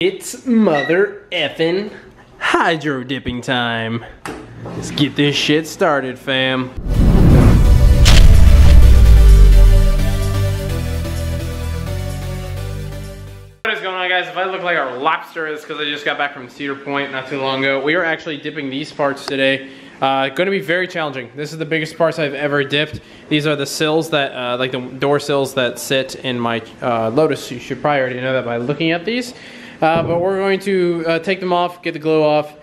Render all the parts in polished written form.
It's mother effing hydro dipping time. Let's get this shit started, fam. What is going on, guys? If I look like a lobster, it's because I just got back from Cedar Point not too long ago. We are actually dipping these parts today. Going to be very challenging. This is the biggest parts I've ever dipped. These are the sills that, like the door sills that sit in my Lotus. You should probably already know that by looking at these. But we're going to take them off, get the glue off,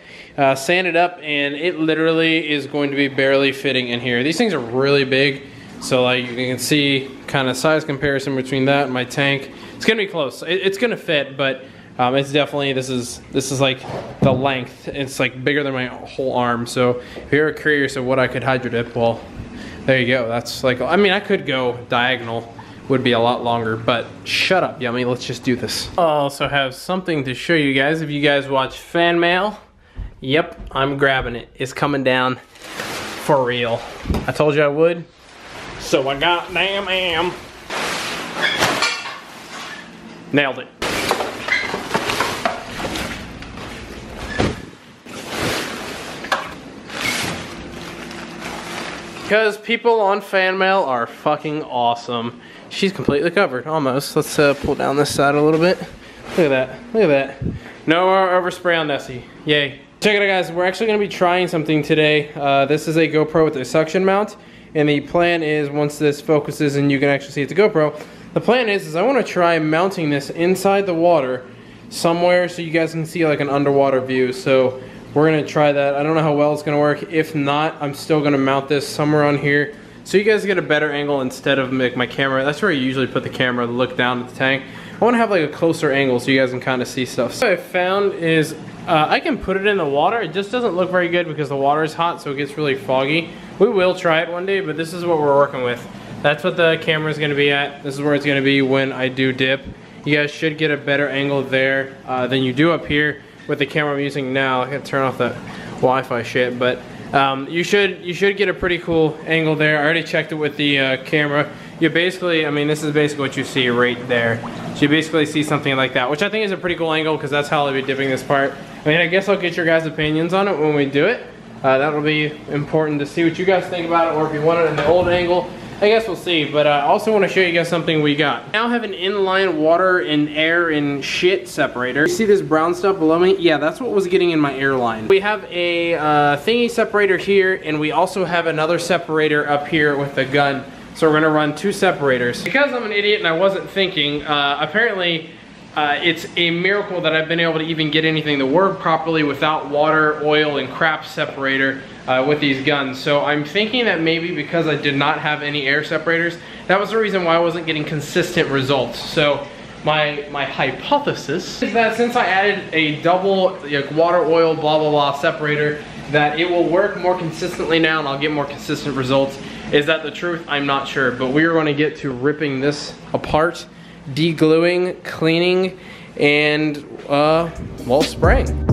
sand it up, and it literally is going to be barely fitting in here. These things are really big, so like you can see kind of size comparison between that and my tank. It's gonna be close. It's gonna fit, but it's definitely, this is like the length. It's like bigger than my whole arm. So if you're curious of what I could hydro dip, well, there you go. That's like, I mean, I could go diagonal. Would be a lot longer, but shut up, Yummy. Let's just do this. I also have something to show you guys. If you guys watch FanMail, yep, I'm grabbing it. It's coming down for real. I told you I would, so I goddamn am. Nailed it. Because people on FanMail are fucking awesome. She's completely covered, almost. Let's pull down this side a little bit. Look at that, look at that. No overspray on Nessie, yay. Check it out, guys, we're actually gonna be trying something today. This is a GoPro with a suction mount, and the plan is, once this focuses and you can actually see it's a GoPro, the plan is I wanna try mounting this inside the water somewhere so you guys can see like an underwater view. So we're gonna try that. I don't know how well it's gonna work. If not, I'm still gonna mount this somewhere on here so you guys get a better angle instead of my camera. That's where I usually put the camera, look down at the tank. I wanna have like a closer angle so you guys can kind of see stuff. So what I found is I can put it in the water. It just doesn't look very good because the water is hot, so it gets really foggy. We will try it one day, but this is what we're working with. That's what the camera is gonna be at. This is where it's gonna be when I do dip. You guys should get a better angle there than you do up here with the camera I'm using now. I gotta turn off that Wi-Fi shit, but you should get a pretty cool angle there. I already checked it with the camera. You basically, I mean, this is basically what you see right there. So you basically see something like that, which I think is a pretty cool angle because that's how I'll be dipping this part. I mean, I guess I'll get your guys' opinions on it when we do it. That'll be important to see what you guys think about it, or if you want it in the old angle. I guess we'll see, but I also want to show you guys something we got. I now have an inline water and air and shit separator. You see this brown stuff below me? Yeah, that's what was getting in my airline. We have a thingy separator here, and we also have another separator up here with the gun. So we're gonna run two separators. Because I'm an idiot and I wasn't thinking, apparently it's a miracle that I've been able to even get anything to work properly without water, oil, and crap separator with these guns. So I'm thinking that maybe because I did not have any air separators, that was the reason why I wasn't getting consistent results. So my hypothesis is that since I added a double water, oil, blah, blah, blah separator, that it will work more consistently now and I'll get more consistent results. Is that the truth? I'm not sure, but we are going to get to ripping this apart, de-gluing, cleaning, and well, spraying.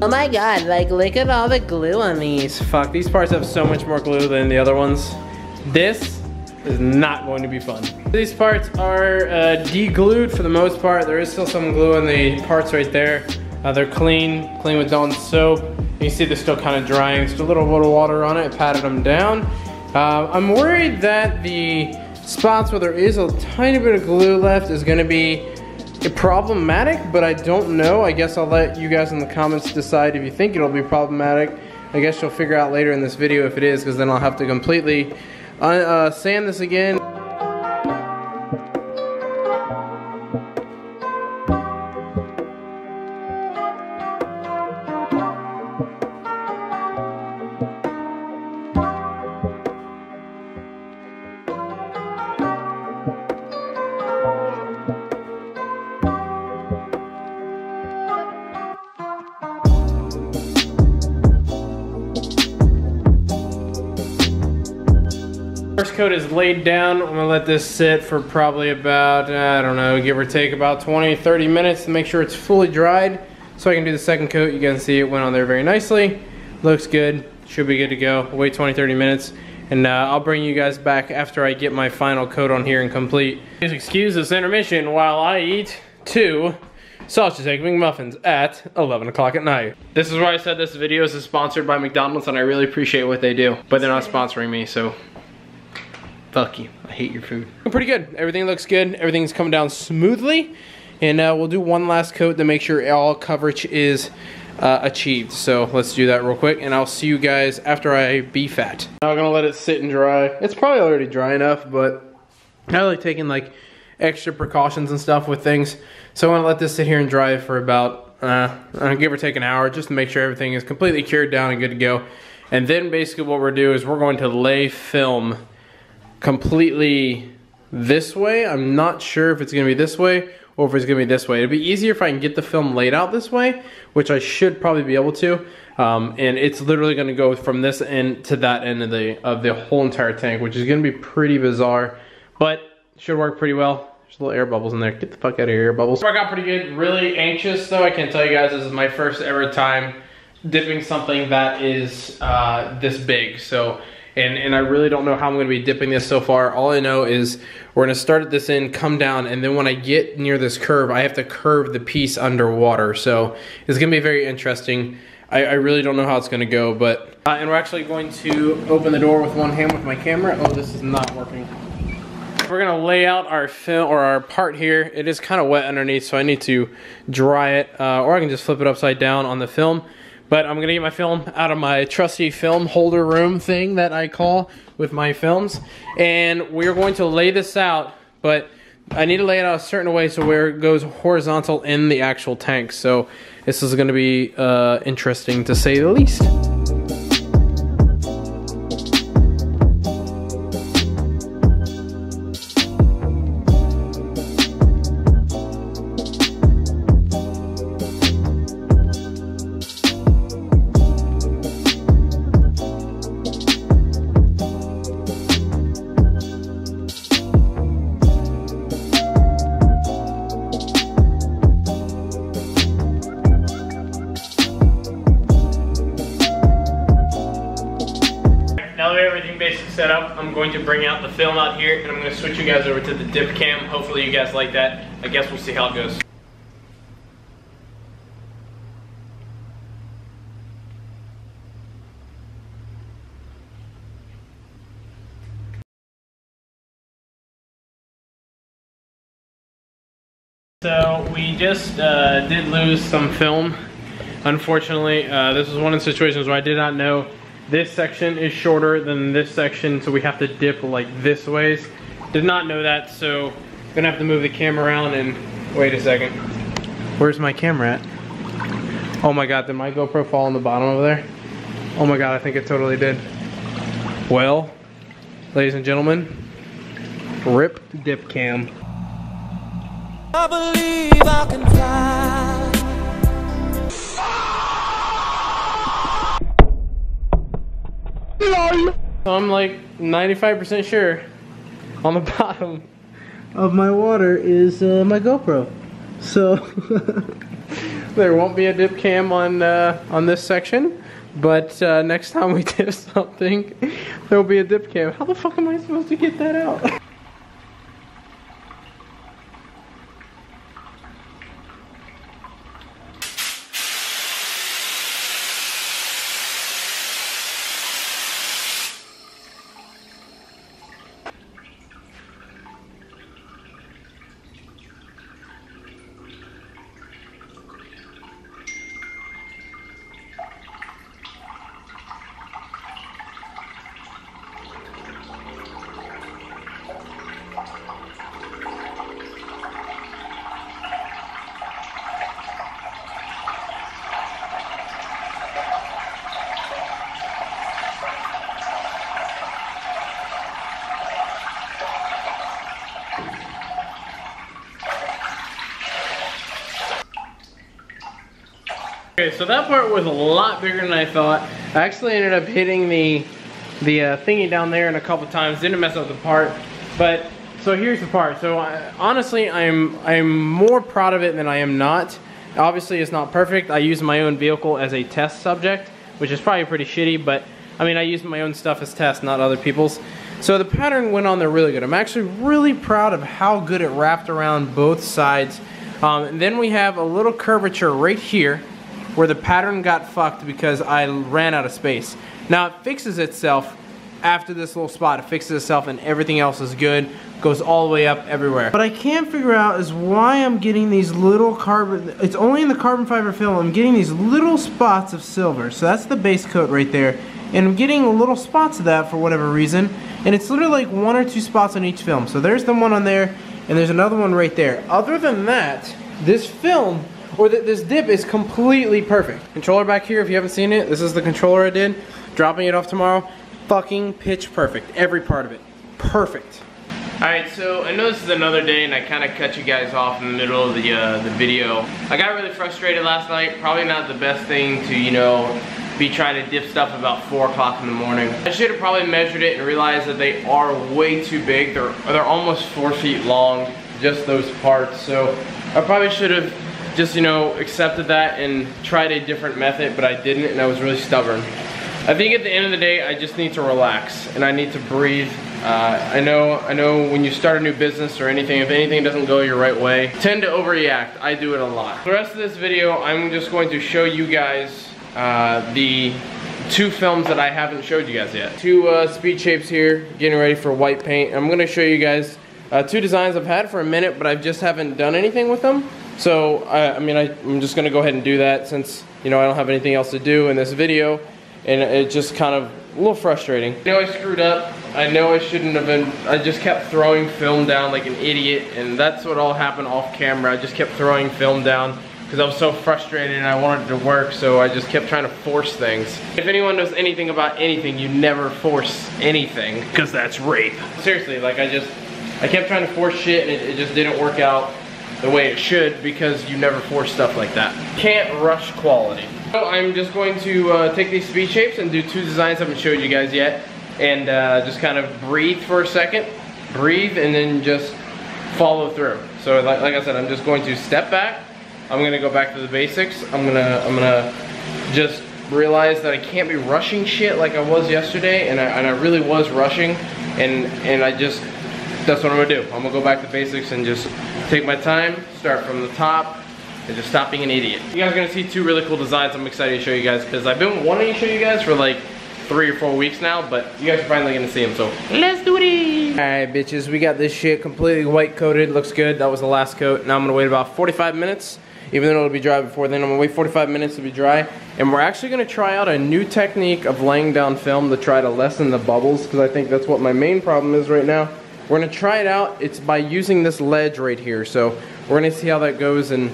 Oh my god, like look at all the glue on these. Fuck, these parts have so much more glue than the other ones. This is not going to be fun. These parts are de-glued for the most part. There is still some glue in the parts right there. They're clean with Dawn soap. You can see they're still kind of drying. Just a little bit of water on it, patted them down. I'm worried that the spots where there is a tiny bit of glue left is gonna be problematic, but I don't know. I guess I'll let you guys in the comments decide if you think it'll be problematic. I guess you'll figure out later in this video if it is, because then I'll have to completely sand this again. First coat is laid down. I'm gonna let this sit for probably about, I don't know, give or take about 20-30 minutes to make sure it's fully dried so I can do the second coat. You guys see it went on there very nicely. Looks good, should be good to go. Wait 20-30 minutes and I'll bring you guys back after I get my final coat on here and complete. Please excuse this intermission while I eat 2 sausage egg McMuffins at 11 o'clock at night. This is where I said this video is sponsored by McDonald's and I really appreciate what they do, but they're not sponsoring me, so fuck you. I hate your food. Pretty good. Everything looks good. Everything's coming down smoothly. And we'll do one last coat to make sure all coverage is achieved. So let's do that real quick. And I'll see you guys after I beef at. Now I'm going to let it sit and dry. It's probably already dry enough, but I like taking like extra precautions and stuff with things. So I'm going to let this sit here and dry for about, give or take an hour, just to make sure everything is completely cured down and good to go. And then basically what we're doing is we're going to lay film completely this way. I'm not sure if it's gonna be this way or if it's gonna be this way. It'd be easier if I can get the film laid out this way, which I should probably be able to. And it's literally gonna go from this end to that end of the whole entire tank, which is gonna be pretty bizarre, but should work pretty well. There's little air bubbles in there. Get the fuck out of here, air bubbles. Worked out pretty good. Really anxious though. I can tell you guys this is my first ever time dipping something that is this big. So. And I really don't know how I'm going to be dipping this so far. All I know is we're going to start at this end, come down, and then when I get near this curve, I have to curve the piece underwater. So it's going to be very interesting. I really don't know how it's going to go, but and we're actually going to open the door with one hand with my camera. Oh, this is not working. We're going to lay out our film or our part here. It is kind of wet underneath, so I need to dry it, or I can just flip it upside down on the film. But I'm gonna get my film out of my trusty film holder room thing that I call with my films. And we're going to lay this out, but I need to lay it out a certain way so where it goes horizontal in the actual tank. So this is gonna be interesting to say the least. Set up, I'm going to bring out the film out here and I'm going to switch you guys over to the dip cam. Hopefully you guys like that. I guess we'll see how it goes. So we just did lose some film. Unfortunately, this was one of the situations where I did not know this section is shorter than this section, so we have to dip like this ways. Did not know that, so I'm gonna have to move the camera around and wait a second. Where's my camera at? Oh my god, did my GoPro fall on the bottom over there? Oh my god, I think it totally did. Well, ladies and gentlemen, rip dip cam. I believe I can fly. So I'm like 95% sure on the bottom of my water is my GoPro. So there won't be a dip cam on this section, but next time we dip something, there will be a dip cam. How the fuck am I supposed to get that out? Okay, so that part was a lot bigger than I thought. I actually ended up hitting the thingy down there and a couple times. Didn't mess up the part, but so here's the part. So honestly, I'm more proud of it than I am not. Obviously, it's not perfect. I use my own vehicle as a test subject, which is probably pretty shitty, but I mean, I use my own stuff as tests, not other people's. So the pattern went on there really good. I'm actually really proud of how good it wrapped around both sides. And then we have a little curvature right here where the pattern got fucked because I ran out of space. Now it fixes itself after this little spot. It fixes itself and everything else is good. Goes all the way up everywhere. What I can't figure out is why I'm getting these little carbon, it's only in the carbon fiber film, I'm getting these little spots of silver. So that's the base coat right there. And I'm getting little spots of that for whatever reason. And it's literally like 1 or 2 spots on each film. So there's the one on there, and there's another one right there. Other than that, this film, or this dip is completely perfect. Controller back here, if you haven't seen it, this is the controller I did. Dropping it off tomorrow. Fucking pitch perfect. Every part of it. Perfect. Alright, so I know this is another day and I kind of cut you guys off in the middle of the video. I got really frustrated last night. Probably not the best thing to, you know, be trying to dip stuff about 4 o'clock in the morning. I should have probably measured it and realized that they are way too big. They're almost 4 feet long, just those parts. So I probably should have just, you know, accepted that and tried a different method, but I didn't, and I was really stubborn. I think at the end of the day, I just need to relax and I need to breathe. I know when you start a new business or anything, if anything doesn't go your right way, tend to overreact. I do it a lot. The rest of this video, I'm just going to show you guys the 2 films that I haven't showed you guys yet. 2 speed shapes here, getting ready for white paint. I'm gonna show you guys 2 designs I've had for a minute, but I just haven't done anything with them. So, I'm just gonna go ahead and do that since, you know, I don't have anything else to do in this video. And it just kind of a little frustrating. I know I screwed up. I know I shouldn't have been. I just kept throwing film down like an idiot, and that's what all happened off camera. I just kept throwing film down because I was so frustrated and I wanted it to work, so I just kept trying to force things. If anyone knows anything about anything, you never force anything, because that's rape. Seriously, like I kept trying to force shit and it just didn't work out the way it should because you never force stuff like that. Can't rush quality. So I'm just going to take these speed shapes and do 2 designs I haven't showed you guys yet, and just kind of breathe for a second, breathe, and then just follow through. So like I said, I'm just going to step back. I'm gonna go back to the basics. I'm gonna just realize that I can't be rushing shit like I was yesterday, and I really was rushing, and I just, that's what I'm gonna do. I'm gonna go back to basics and just take my time, start from the top, and just stop being an idiot. You guys are gonna see 2 really cool designs I'm excited to show you guys, because I've been wanting to show you guys for like 3 or 4 weeks now, but you guys are finally gonna see them, so let's do it! Alright bitches, we got this shit completely white coated, looks good. That was the last coat. Now I'm gonna wait about 45 minutes, even though it'll be dry before then. I'm gonna wait 45 minutes to be dry, and we're actually gonna try out a new technique of laying down film to try to lessen the bubbles, because I think that's what my main problem is right now. We're gonna try it out. It's by using this ledge right here, so we're gonna see how that goes, and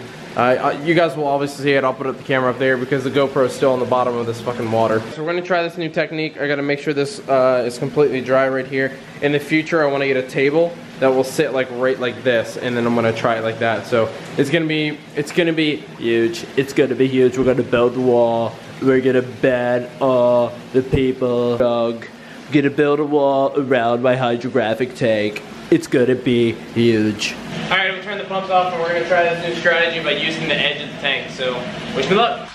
you guys will obviously see it. I'll put up the camera up there because the GoPro is still on the bottom of this fucking water. So we're gonna try this new technique. I gotta make sure this is completely dry right here. In the future, I wanna get a table that will sit like right like this, and then I'm gonna try it like that. So it's gonna be huge. It's gonna be huge. We're gonna build the wall. We're gonna ban all the people. Gonna build a wall around my hydrographic tank. It's gonna be huge. Alright, I'm gonna turn the pumps off and we're gonna try this new strategy by using the edge of the tank. So, wish me luck.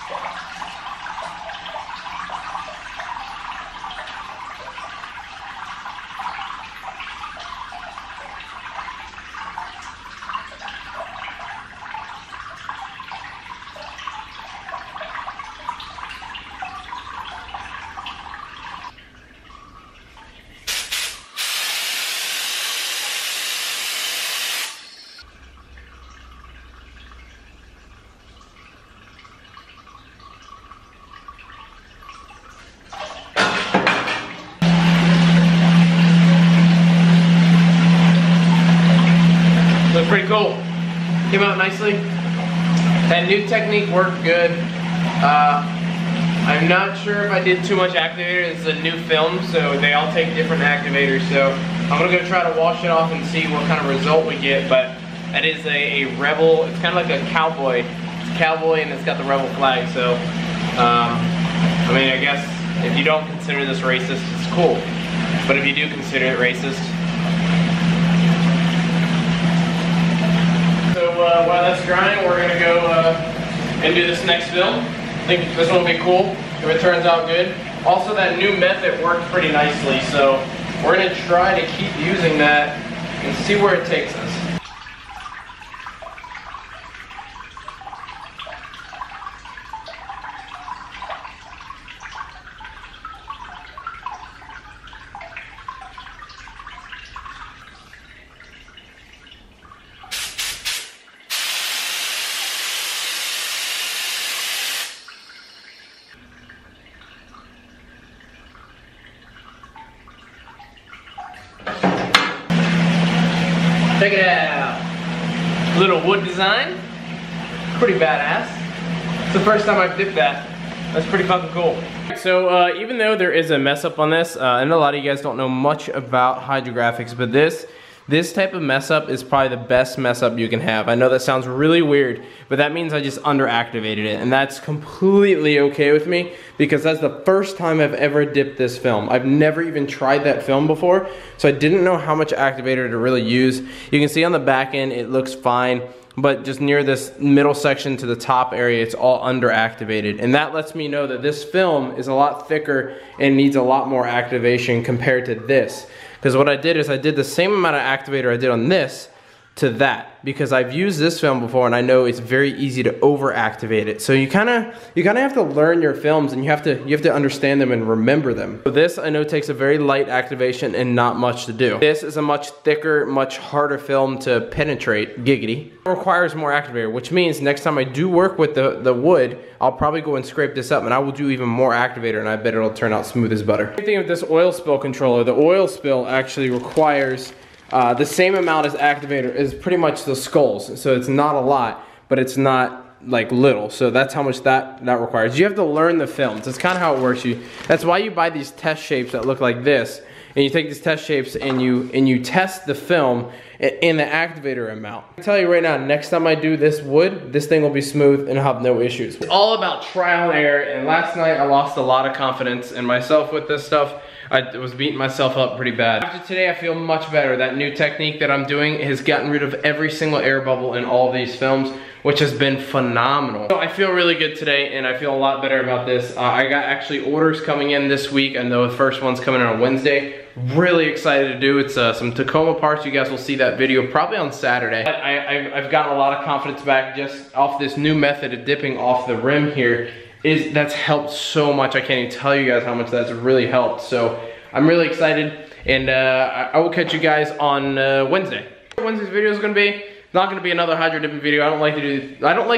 Pretty cool. Came out nicely. That new technique worked good. I'm not sure if I did too much activator. This is a new film, so they all take different activators. So I'm gonna go try to wash it off and see what kind of result we get. But that is a Rebel. It's kind of like a cowboy. It's a cowboy and it's got the Rebel flag. So I mean, I guess If you don't consider this racist, it's cool. But if you do consider it racist, so while that's drying, we're gonna go and do this next film. I think this one will be cool if it turns out good. Also, that new method worked pretty nicely, so we're gonna try to keep using that and see where it takes us. Check it out. Little wood design. Pretty badass. It's the first time I've dipped that. That's pretty fucking cool. So even though there is a mess up on this, I know a lot of you guys don't know much about hydrographics, but this type of mess up is probably the best mess up you can have. I know that sounds really weird, but that means I just underactivated it, and that's completely okay with me because that's the first time I've ever dipped this film. I've never even tried that film before, so I didn't know how much activator to really use. You can see on the back end it looks fine, but just near this middle section to the top area, it's all underactivated. And that lets me know that this film is a lot thicker and needs a lot more activation compared to this. Because what I did is I did the same amount of activator I did on this to that, because I've used this film before and I know it's very easy to over activate it. So you kind of have to learn your films, and you have to understand them and remember them. So this I know takes a very light activation and not much to do. This is a much thicker, much harder film to penetrate, giggity. It requires more activator, which means next time I do work with the wood, I'll probably go and scrape this up and I will do even more activator, and I bet it'll turn out smooth as butter. Same thing with this oil spill controller. The oil spill actually requires the same amount as activator is pretty much the skulls. So it's not a lot, but it's not like little. So that's how much that requires. You have to learn the films. That's kind of how it works. That's why you buy these test shapes that look like this. And you take these test shapes and you test the film in the activator amount. I tell you right now, next time I do this wood, this thing will be smooth and I'll have no issues. It's all about trial and error, and last night I lost a lot of confidence in myself with this stuff. I was beating myself up pretty bad. After today, I feel much better. That new technique that I'm doing has gotten rid of every single air bubble in all of these films, which has been phenomenal. So I feel really good today, and I feel a lot better about this. I got actually orders coming in this week, and the first one's coming in on Wednesday. Really excited to do. It's some Tacoma parts. You guys will see that video probably on Saturday. I've gotten a lot of confidence back just off this new method of dipping off the rim here. That's helped so much. I can't even tell you guys how much that's really helped. So I'm really excited, and I will catch you guys on Wednesday. Wednesday's video is gonna be not gonna be another hydro dipping video. I don't like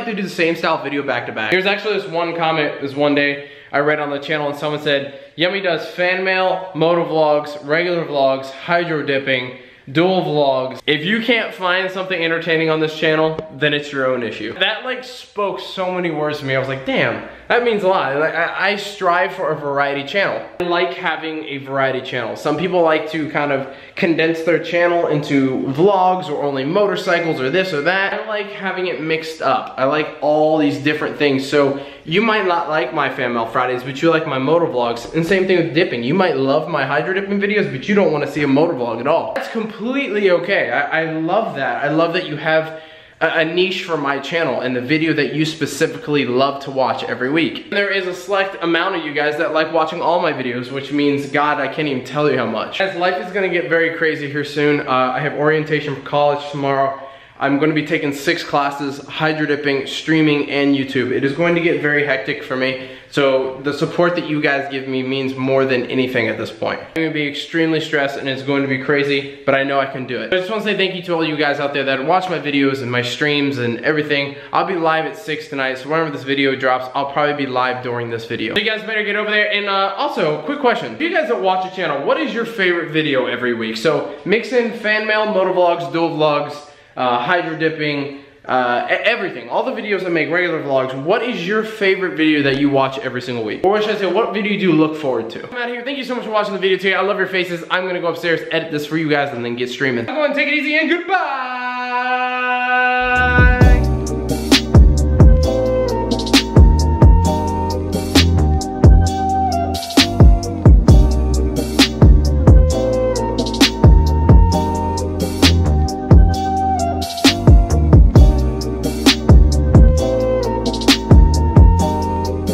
to do the same style video back to back. There's actually this one comment this one day I read on the channel, and someone said, Yummy does fan mail, moto vlogs, regular vlogs, hydro dipping, dual vlogs. If you can't find something entertaining on this channel, then it's your own issue. That like spoke so many words to me. I was like, damn, that means a lot. Like, I strive for a variety channel. I like having a variety channel. Some people like to kind of condense their channel into vlogs or only motorcycles or this or that. I like having it mixed up. I like all these different things. So you might not like my Fan Mail Fridays, but you like my motor vlogs. And same thing with dipping. You might love my hydro dipping videos, but you don't want to see a motor vlog at all. That's completely okay. I love that. I love that you have a niche for my channel and the video that you specifically love to watch every week. There is a select amount of you guys that like watching all my videos, which means, God, I can't even tell you how much. As life is gonna get very crazy here soon. I have orientation for college tomorrow. I'm going to be taking 6 classes, hydro dipping, streaming, and YouTube. It is going to get very hectic for me, so the support that you guys give me means more than anything at this point. I'm going to be extremely stressed and it's going to be crazy, but I know I can do it. I just want to say thank you to all you guys out there that watch my videos and my streams and everything. I'll be live at 6 tonight, so whenever this video drops, I'll probably be live during this video. So you guys better get over there. And also, quick question. If you guys that watch the channel, what is your favorite video every week? So mix in fan mail, motovlogs, dual vlogs, hydro dipping, everything, all the videos I make, regular vlogs. What is your favorite video that you watch every single week? Or what should I say, what video do you look forward to? I'm out of here. Thank you so much for watching the video today. I love your faces. I'm gonna go upstairs, edit this for you guys, and then get streaming. I'm going to take it easy and goodbye.